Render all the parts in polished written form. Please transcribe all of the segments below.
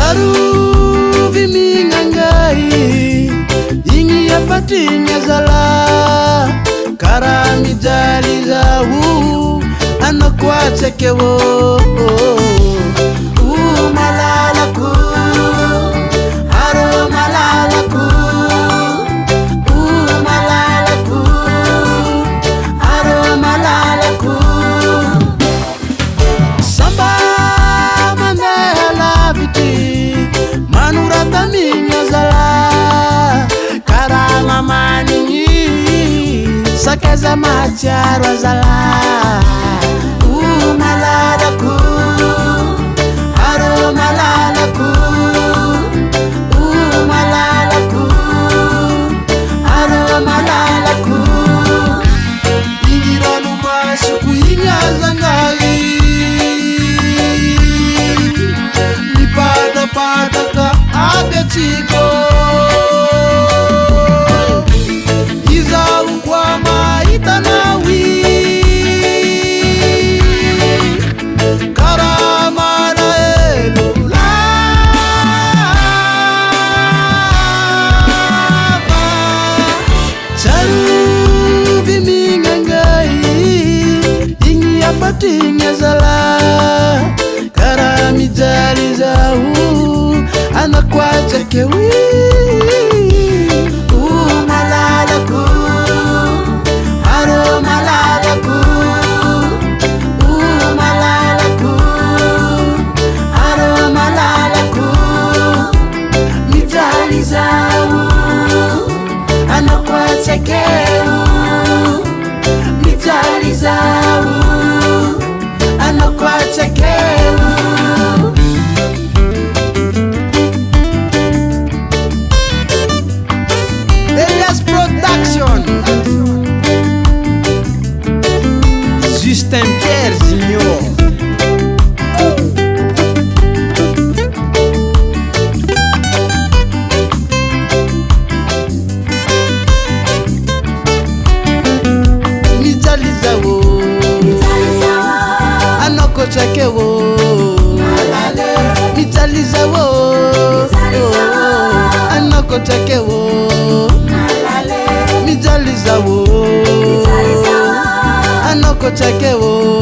Charu vimingangai ingi afatinya zala karami jali zawu anakwa chekewo malalaku haro malalaku malalaku haro malalaku samba manela viti manurata minya zala karama maningi sakeza macharo zala malalaku haro malalaku malalaku haro malalaku ingiranu masuku inyazangai nipada ka agachiko izau kwa maitanawi Fatinya zala karami jali zau anakwa chekewi malalaku haro malalaku malalaku haro malalaku mijali zau anakwa chekewi mijali zau Elias Production Justin Pierre Junior Mijalizawo Anoko chekewo Mijalizawo Anoko chekewo Mijalizawo Anoko chekewo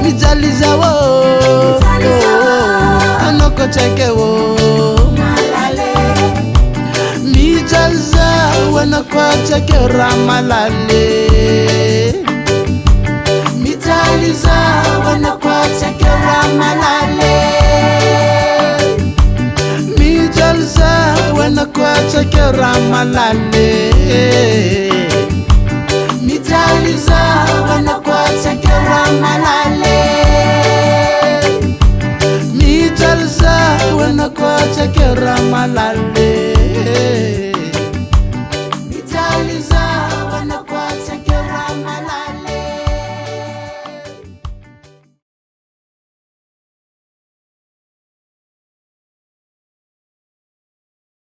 Mijalizawo Anoko chekewo Mijaza wanakwa chekera malale Mijaliza wanakwa chekera malale Mijaliza wanakwa chekera malale Mijaliza wanakwa chekera malale Mijaliza wanakwa chekera malale